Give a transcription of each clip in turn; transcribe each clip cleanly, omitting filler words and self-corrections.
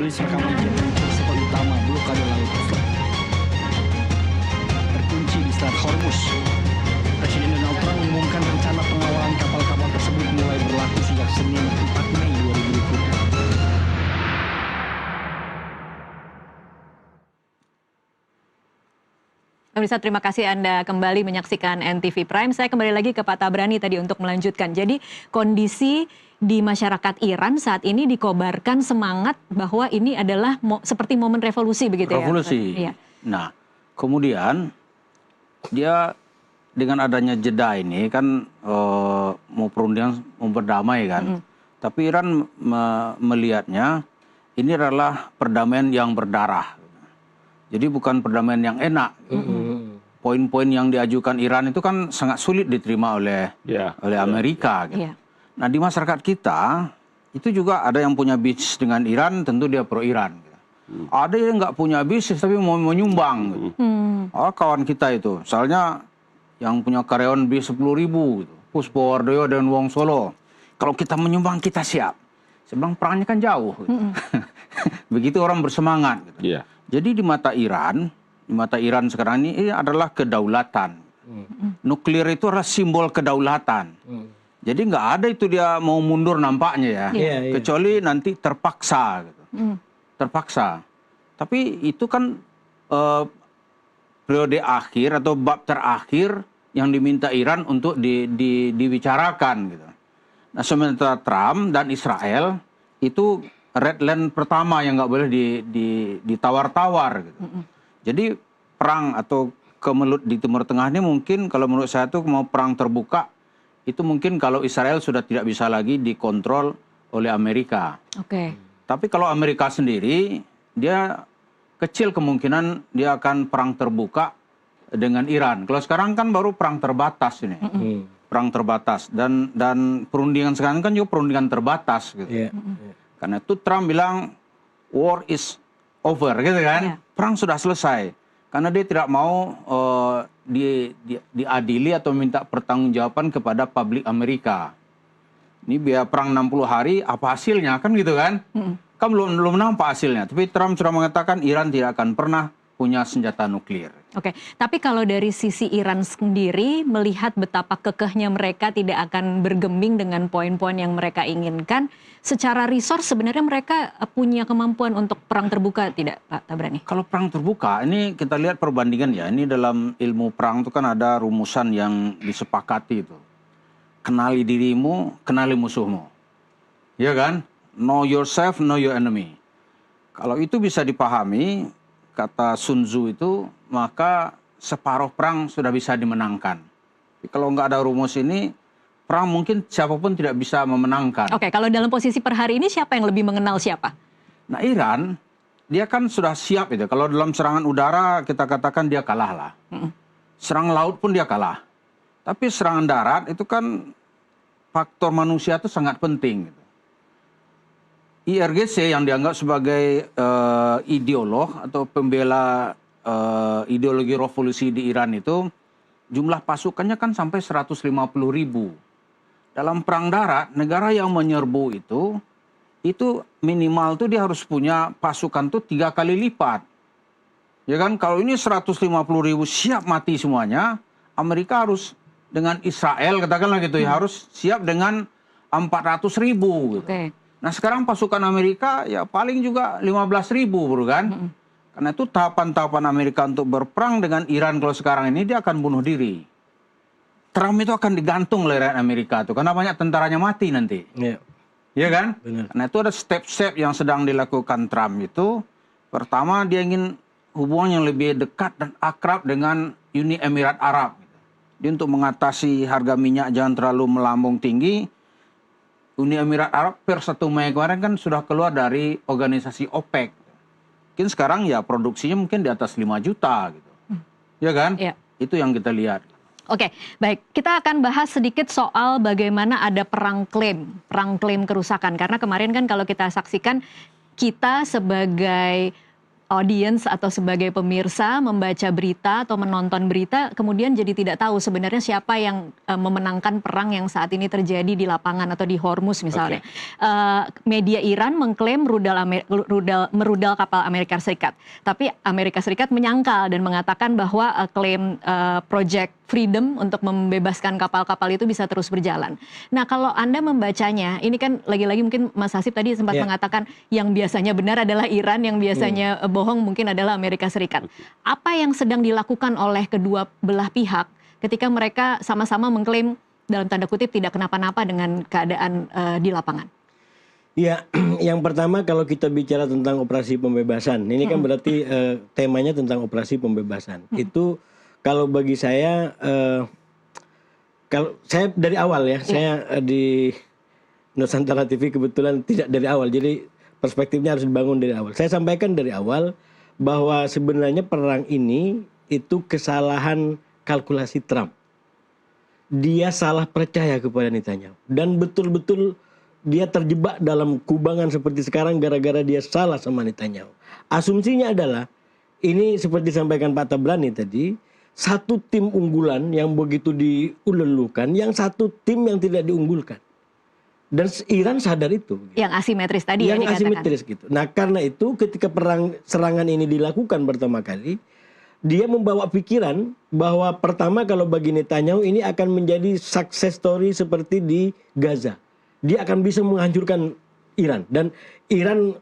Merilis rekaman jaringan tersebut utama blokade laut terkunci di Selat Hormuz. Presiden Donald Trump mengumumkan rencana pengawalan kapal-kapal tersebut mulai berlaku sejak Senin 4 Mei 2020. Pemirsa, terima kasih Anda kembali menyaksikan NTV Prime. Saya kembali lagi ke Pak Tabrani tadi untuk melanjutkan. Jadi kondisi di masyarakat Iran saat ini dikobarkan semangat bahwa ini adalah seperti momen revolusi begitu ya? Revolusi. Iya. Nah, kemudian dia dengan adanya jeda ini kan mau perundingan, mau berdamai kan. Tapi Iran melihatnya ini adalah perdamaian yang berdarah. Jadi bukan perdamaian yang enak. Poin-poin yang diajukan Iran itu kan sangat sulit diterima oleh Amerika. Gitu. Nah di masyarakat kita itu juga ada yang punya bisnis dengan Iran, tentu dia pro Iran. Gitu. Ada yang nggak punya bisnis tapi mau menyumbang. Gitu. Kawan kita itu, misalnya yang punya karyawan bis 10.000, gitu. Puspo Wardoyo dan Wong Solo. Kalau kita menyumbang kita siap. Sebenarnya perangnya kan jauh. Gitu. Begitu orang bersemangat. Gitu. Jadi di mata Iran sekarang ini adalah kedaulatan. Nuklir itu adalah simbol kedaulatan. Jadi nggak ada itu dia mau mundur nampaknya ya, kecuali nanti terpaksa. Gitu. Terpaksa. Tapi itu kan periode akhir atau bab terakhir yang diminta Iran untuk dibicarakan. Gitu. Nah sementara Trump dan Israel itu red line pertama yang nggak boleh ditawar-tawar. Gitu. Jadi perang atau kemelut di Timur Tengah ini mungkin kalau menurut saya itu mau perang terbuka itu mungkin kalau Israel sudah tidak bisa lagi dikontrol oleh Amerika. Tapi kalau Amerika sendiri dia kecil kemungkinan dia akan perang terbuka dengan Iran. Kalau sekarang kan baru perang terbatas ini. Perang terbatas dan perundingan sekarang kan juga perundingan terbatas gitu. Karena itu Trump bilang war is over gitu kan. Perang sudah selesai. Karena dia tidak mau diadili atau minta pertanggungjawaban kepada publik Amerika. Ini biar perang 60 hari apa hasilnya kan gitu kan. Kan belum nampak hasilnya. Tapi Trump sudah mengatakan Iran tidak akan pernah punya senjata nuklir. Tapi kalau dari sisi Iran sendiri melihat betapa kekehnya mereka tidak akan bergeming dengan poin-poin yang mereka inginkan, secara resource sebenarnya mereka punya kemampuan untuk perang terbuka tidak, Pak Tabrani? Kalau perang terbuka, ini kita lihat perbandingan ya. Ini dalam ilmu perang itu kan ada rumusan yang disepakati itu. Kenali dirimu, kenali musuhmu. Ya kan? Know yourself, know your enemy. Kalau itu bisa dipahami, kata Sun Tzu itu, maka separuh perang sudah bisa dimenangkan. Tapi kalau nggak ada rumus ini, perang mungkin siapapun tidak bisa memenangkan. Kalau dalam posisi per hari ini siapa yang lebih mengenal siapa? Nah Iran, dia kan sudah siap itu. Kalau dalam serangan udara kita katakan dia kalah lah. Serangan laut pun dia kalah. Tapi serangan darat itu kan faktor manusia itu sangat penting. Gitu. IRGC yang dianggap sebagai ideolog atau pembela ideologi revolusi di Iran itu jumlah pasukannya kan sampai 150.000. Dalam perang darat negara yang menyerbu itu minimal tuh dia harus punya pasukan tuh 3 kali lipat. Ya kan kalau ini 150.000 siap mati semuanya, Amerika harus dengan Israel katakanlah gitu ya harus siap dengan 400.000 gitu. Nah sekarang pasukan Amerika ya paling juga 15.000 bro kan. Karena itu tahapan-tahapan Amerika untuk berperang dengan Iran kalau sekarang ini dia akan bunuh diri. Trump itu akan digantung oleh rakyat Amerika tuh karena banyak tentaranya mati nanti. Iya kan? Karena itu ada step-step yang sedang dilakukan Trump itu. Pertama dia ingin hubungan yang lebih dekat dan akrab dengan Uni Emirat Arab. Dia untuk mengatasi harga minyak jangan terlalu melambung tinggi. Uni Emirat Arab per 1 Mei kemarin kan sudah keluar dari organisasi OPEC. Mungkin sekarang ya produksinya mungkin di atas 5 juta gitu. Ya kan? Itu yang kita lihat. Baik. Kita akan bahas sedikit soal bagaimana ada perang klaim kerusakan. Karena kemarin kan kalau kita saksikan kita sebagai audiens atau sebagai pemirsa membaca berita atau menonton berita kemudian jadi tidak tahu sebenarnya siapa yang memenangkan perang yang saat ini terjadi di lapangan atau di Hormuz misalnya. Media Iran mengklaim merudal kapal Amerika Serikat, tapi Amerika Serikat menyangkal dan mengatakan bahwa klaim Project Freedom untuk membebaskan kapal-kapal itu bisa terus berjalan. Nah, kalau Anda membacanya, ini kan lagi-lagi mungkin Mas Hasib tadi sempat mengatakan yang biasanya benar adalah Iran, yang biasanya bohong mungkin adalah Amerika Serikat. Apa yang sedang dilakukan oleh kedua belah pihak ketika mereka sama-sama mengklaim dalam tanda kutip tidak kenapa-napa dengan keadaan di lapangan? Ya, yang pertama kalau kita bicara tentang operasi pembebasan, ini kan berarti temanya tentang operasi pembebasan. Itu kalau bagi saya, kalau saya dari awal ya, saya di Nusantara TV kebetulan tidak dari awal, jadi perspektifnya harus dibangun dari awal. Saya sampaikan dari awal bahwa sebenarnya perang ini itu kesalahan kalkulasi Trump. Dia salah percaya kepada Netanyahu dan betul-betul dia terjebak dalam kubangan seperti sekarang gara-gara dia salah sama Netanyahu. Asumsinya adalah ini seperti disampaikan Pak Tabrani tadi, satu tim unggulan yang begitu diululukan, yang satu tim yang tidak diunggulkan. Dan Iran sadar itu. Yang asimetris tadi yang dikatakan. Asimetris gitu. Nah, karena itu ketika serangan ini dilakukan pertama kali, dia membawa pikiran bahwa pertama kalau bagi Netanyahu ini akan menjadi success story seperti di Gaza. Dia akan bisa menghancurkan Iran, dan Iran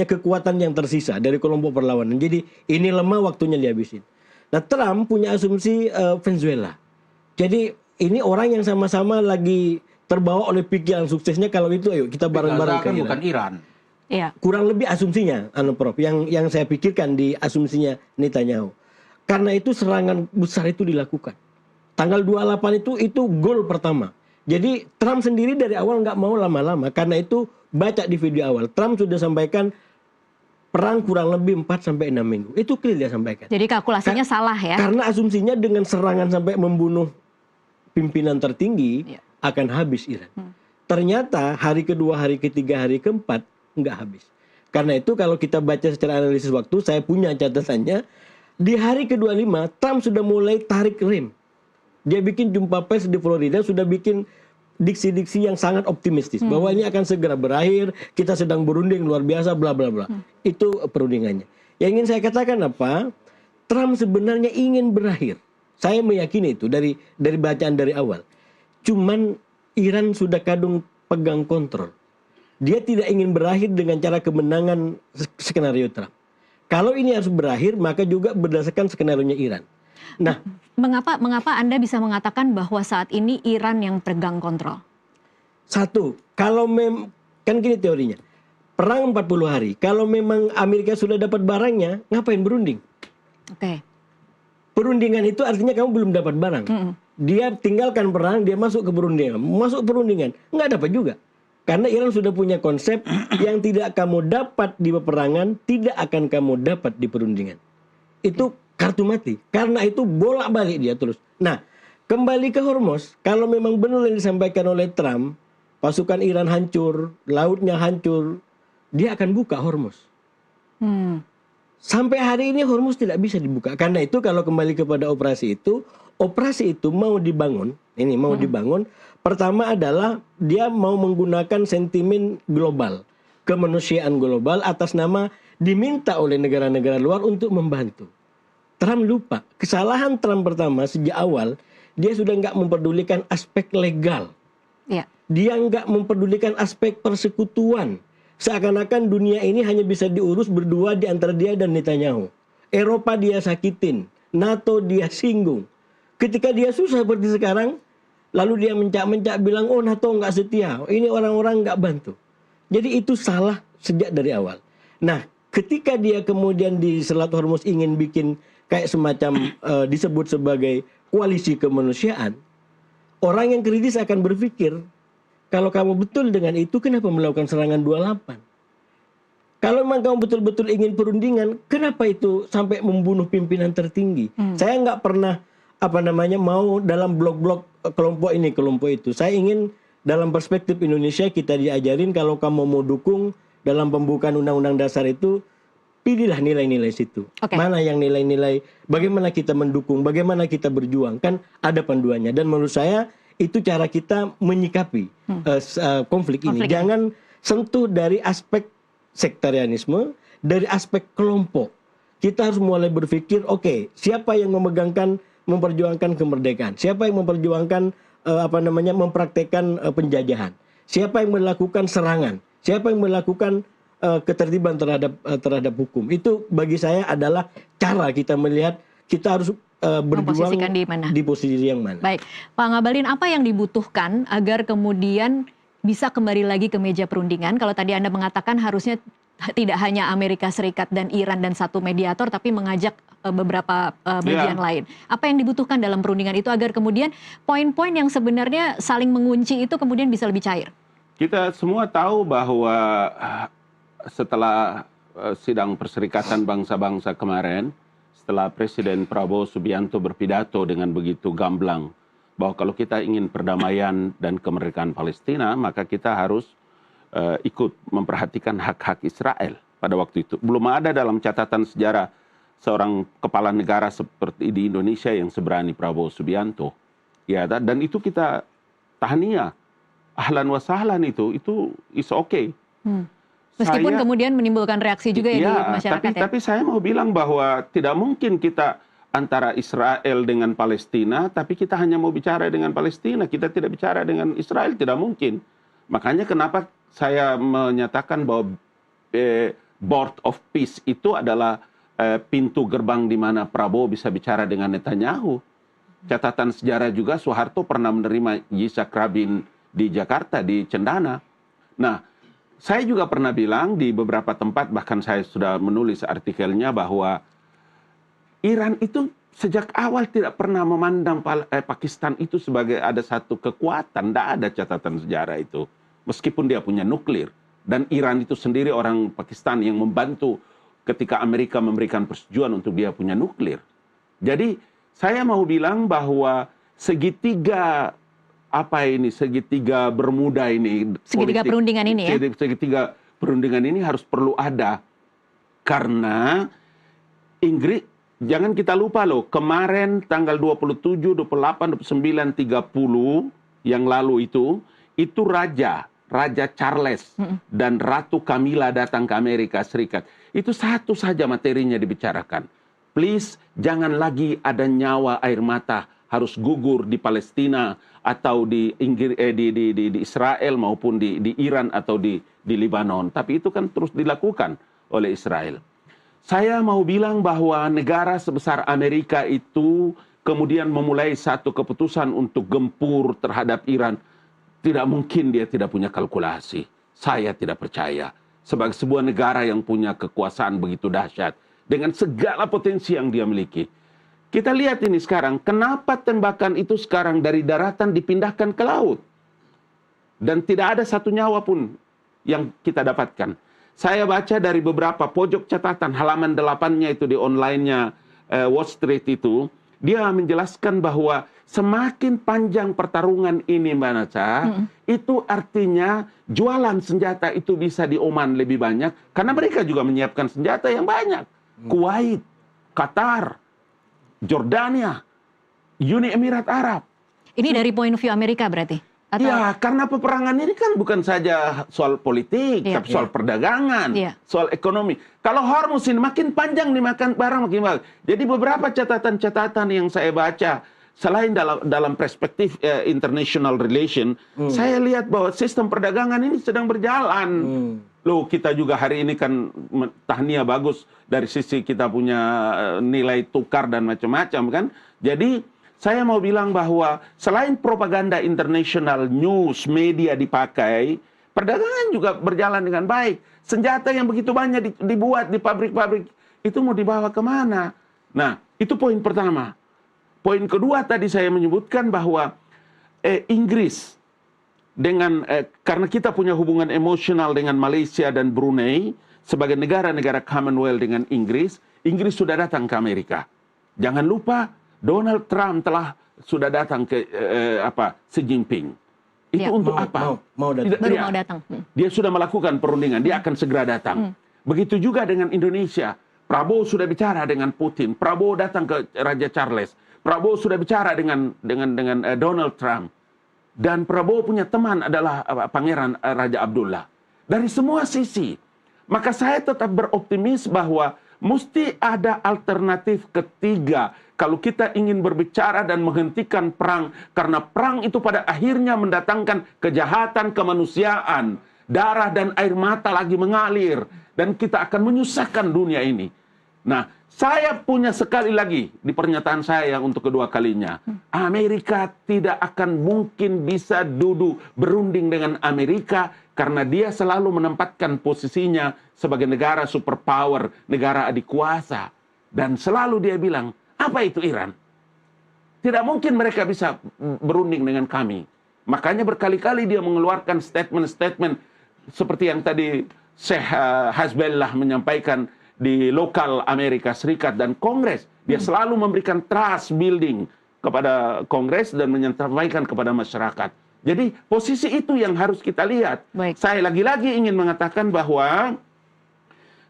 kekuatan yang tersisa dari kelompok perlawanan. Jadi ini lemah, waktunya dihabisin. Nah, Trump punya asumsi Venezuela. Jadi ini orang yang sama-sama lagi terbawa oleh pikiran suksesnya, kalau itu ayo kita bareng-bareng ke Iran. Bukan Iran. Iya. Kurang lebih asumsinya, Prof, yang saya pikirkan di asumsinya Netanyahu. Karena itu serangan besar itu dilakukan. Tanggal 28 itu goal pertama. Jadi Trump sendiri dari awal nggak mau lama-lama. Karena itu baca di video awal, Trump sudah sampaikan perang kurang lebih 4-6 minggu. Itu clear dia sampaikan. Jadi kalkulasinya salah ya? Karena asumsinya dengan serangan sampai membunuh pimpinan tertinggi akan habis Iran. Ternyata hari kedua, hari ketiga, hari keempat nggak habis. Karena itu kalau kita baca secara analisis waktu, saya punya catatannya, di hari ke-25 Trump sudah mulai tarik rem. Dia bikin jumpa pers di Florida, sudah bikin diksi-diksi yang sangat optimistis bahwa ini akan segera berakhir, kita sedang berunding luar biasa, bla bla bla. Itu perundingannya. Yang ingin saya katakan apa? Trump sebenarnya ingin berakhir. Saya meyakini itu dari bacaan dari awal. Cuman Iran sudah kadung pegang kontrol. Dia tidak ingin berakhir dengan cara kemenangan skenario Trump. Kalau ini harus berakhir, maka juga berdasarkan skenarionya Iran. Nah, mengapa Anda bisa mengatakan bahwa saat ini Iran yang pegang kontrol? Satu, kalau kan gini teorinya, perang 40 hari. Kalau memang Amerika sudah dapat barangnya, ngapain berunding? Oke. Perundingan itu artinya kamu belum dapat barang. Dia tinggalkan perang, dia masuk ke perundingan. Masuk perundingan, nggak dapat juga. Karena Iran sudah punya konsep yang tidak kamu dapat di peperangan, tidak akan kamu dapat di perundingan. Itu kartu mati. Karena itu bolak-balik dia terus. Nah, kembali ke Hormuz, kalau memang benar yang disampaikan oleh Trump, pasukan Iran hancur, lautnya hancur, dia akan buka Hormuz. Sampai hari ini Hormuz tidak bisa dibuka. Karena itu kalau kembali kepada operasi itu mau dibangun, dibangun. Pertama adalah dia mau menggunakan sentimen global, kemanusiaan global atas nama diminta oleh negara-negara luar untuk membantu. Trump lupa. Kesalahan Trump pertama sejak awal, dia sudah nggak memperdulikan aspek legal. Ya. Dia nggak memperdulikan aspek persekutuan. Seakan-akan dunia ini hanya bisa diurus berdua di antara dia dan Netanyahu. Eropa dia sakitin, NATO dia singgung. Ketika dia susah seperti sekarang, lalu dia mencak-mencak bilang, oh NATO nggak setia, ini orang-orang nggak bantu. Jadi itu salah sejak dari awal. Nah, ketika dia kemudian di Selat Hormuz ingin bikin kayak semacam disebut sebagai koalisi kemanusiaan, orang yang kritis akan berpikir, kalau kamu betul dengan itu, kenapa melakukan serangan 28? Kalau memang kamu betul-betul ingin perundingan, kenapa itu sampai membunuh pimpinan tertinggi? Saya nggak pernah mau dalam blok-blok kelompok ini, kelompok itu. Saya ingin dalam perspektif Indonesia kita diajarin kalau kamu mau dukung dalam pembukaan Undang-Undang Dasar itu, pilihlah nilai-nilai situ. Oke. Mana yang nilai-nilai, bagaimana kita mendukung, bagaimana kita berjuang, kan ada panduannya. Dan menurut saya itu cara kita menyikapi konflik ini. Jangan sentuh dari aspek sektarianisme, dari aspek kelompok. Kita harus mulai berpikir, oke, siapa yang memperjuangkan kemerdekaan, siapa yang memperjuangkan mempraktekkan penjajahan, siapa yang melakukan serangan, siapa yang melakukan ketertiban terhadap hukum. Itu bagi saya adalah cara kita melihat kita harus berjuang Memposisikan di mana? di posisi yang mana. Baik, Pak Ngabalin, apa yang dibutuhkan agar kemudian bisa kembali lagi ke meja perundingan? Kalau tadi Anda mengatakan harusnya tidak hanya Amerika Serikat dan Iran dan satu mediator, tapi mengajak beberapa bagian lain. Apa yang dibutuhkan dalam perundingan itu agar kemudian poin-poin yang sebenarnya saling mengunci itu kemudian bisa lebih cair? Kita semua tahu bahwa setelah sidang Perserikatan Bangsa-Bangsa kemarin, setelah Presiden Prabowo Subianto berpidato dengan begitu gamblang bahwa kalau kita ingin perdamaian dan kemerdekaan Palestina, maka kita harus ikut memperhatikan hak-hak Israel pada waktu itu. Belum ada dalam catatan sejarah seorang kepala negara seperti di Indonesia yang seberani Prabowo Subianto. Ya, dan itu kita tahniah, ahlan wa sahlan itu is okay. Meskipun kemudian menimbulkan reaksi juga ya di masyarakat. Tapi saya mau bilang bahwa tidak mungkin kita antara Israel dengan Palestina, tapi kita hanya mau bicara dengan Palestina, kita tidak bicara dengan Israel, tidak mungkin. Makanya kenapa saya menyatakan bahwa Board of Peace itu adalah pintu gerbang di mana Prabowo bisa bicara dengan Netanyahu. Catatan sejarah juga, Soeharto pernah menerima Yitzhak Rabin di Jakarta, di Cendana. Nah, saya juga pernah bilang di beberapa tempat, bahkan saya sudah menulis artikelnya bahwa Iran itu sejak awal tidak pernah memandang Pakistan itu sebagai ada satu kekuatan. Tidak ada catatan sejarah itu. Meskipun dia punya nuklir. Dan Iran itu sendiri orang Pakistan yang membantu ketika Amerika memberikan persetujuan untuk dia punya nuklir. Jadi saya mau bilang bahwa segitiga Bermuda ini, segitiga perundingan ini ya. Segitiga perundingan ini harus perlu ada. Karena Inggris, jangan kita lupa loh, kemarin tanggal 27, 28, 29, 30 yang lalu itu Raja Charles dan Ratu Camilla datang ke Amerika Serikat. Itu satu saja materinya dibicarakan. Please, jangan lagi ada nyawa air mata harus gugur di Palestina atau di Israel maupun di Iran atau di Lebanon. Tapi itu kan terus dilakukan oleh Israel. Saya mau bilang bahwa negara sebesar Amerika itu kemudian memulai satu keputusan untuk gempur terhadap Iran. Tidak mungkin dia tidak punya kalkulasi. Saya tidak percaya. Sebagai sebuah negara yang punya kekuasaan begitu dahsyat. Dengan segala potensi yang dia miliki. Kita lihat ini sekarang. Kenapa tembakan itu sekarang dari daratan dipindahkan ke laut? Dan tidak ada satu nyawa pun yang kita dapatkan. Saya baca dari beberapa pojok catatan. Halaman 8-nya itu di online-nya Wall Street itu. Dia menjelaskan bahwa semakin panjang pertarungan ini, Mbak Naca, itu artinya jualan senjata itu bisa di Oman lebih banyak. Karena mereka juga menyiapkan senjata yang banyak. Kuwait, Qatar, Jordania, Uni Emirat Arab. Ini dari point of view Amerika berarti? Atau... Ya, karena peperangan ini kan bukan saja soal politik, tapi soal perdagangan, soal ekonomi. Kalau Hormuz ini makin panjang dimakan barang makin banyak. Jadi beberapa catatan-catatan yang saya baca, selain dalam perspektif international relation, saya lihat bahwa sistem perdagangan ini sedang berjalan. Loh, kita juga hari ini kan tahniah bagus dari sisi kita punya nilai tukar dan macam-macam kan. Jadi saya mau bilang bahwa selain propaganda internasional, news, media dipakai, perdagangan juga berjalan dengan baik. Senjata yang begitu banyak dibuat di pabrik-pabrik, itu mau dibawa kemana? Nah, itu poin pertama. Poin kedua tadi saya menyebutkan bahwa Inggris, karena kita punya hubungan emosional dengan Malaysia dan Brunei, sebagai negara-negara Commonwealth dengan Inggris, Inggris sudah datang ke Amerika. Jangan lupa, Donald Trump sudah datang ke Xi Jinping. Itu untuk apa? Mau datang. Baru mau datang. Dia sudah melakukan perundingan, dia akan segera datang. Begitu juga dengan Indonesia. Prabowo sudah bicara dengan Putin. Prabowo datang ke Raja Charles. Prabowo sudah bicara dengan Donald Trump. Dan Prabowo punya teman adalah Pangeran Raja Abdullah. Dari semua sisi. Maka saya tetap beroptimis bahwa mesti ada alternatif ketiga. Kalau kita ingin berbicara dan menghentikan perang. Karena perang itu pada akhirnya mendatangkan kejahatan kemanusiaan. Darah dan air mata lagi mengalir. Dan kita akan menyusahkan dunia ini. Nah, saya punya sekali lagi di pernyataan saya untuk kedua kalinya. Amerika tidak akan mungkin bisa duduk berunding dengan Amerika. Karena dia selalu menempatkan posisinya sebagai negara superpower, negara adik kuasa. Dan selalu dia bilang, apa itu Iran? Tidak mungkin mereka bisa berunding dengan kami. Makanya berkali-kali dia mengeluarkan statement-statement seperti yang tadi Syekh Hasbullah menyampaikan di lokal Amerika Serikat dan Kongres. Dia selalu memberikan trust building kepada Kongres dan menyampaikan kepada masyarakat. Jadi posisi itu yang harus kita lihat. Baik. Saya lagi-lagi ingin mengatakan bahwa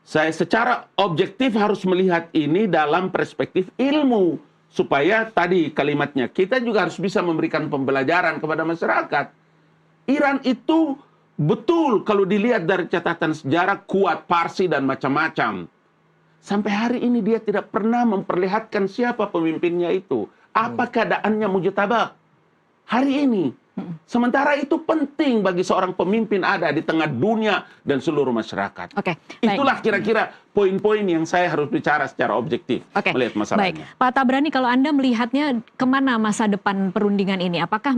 saya secara objektif harus melihat ini dalam perspektif ilmu. Supaya tadi kalimatnya, kita juga harus bisa memberikan pembelajaran kepada masyarakat. Iran itu betul kalau dilihat dari catatan sejarah kuat, Parsi dan macam-macam. Sampai hari ini dia tidak pernah memperlihatkan siapa pemimpinnya itu. Apa keadaannya mujtabah hari ini. Sementara itu penting bagi seorang pemimpin ada di tengah dunia dan seluruh masyarakat. Oke, baik. Itulah kira-kira poin-poin yang saya harus bicara secara objektif melihat masalahnya. Baik, Pak Tabrani, kalau Anda melihatnya kemana masa depan perundingan ini? Apakah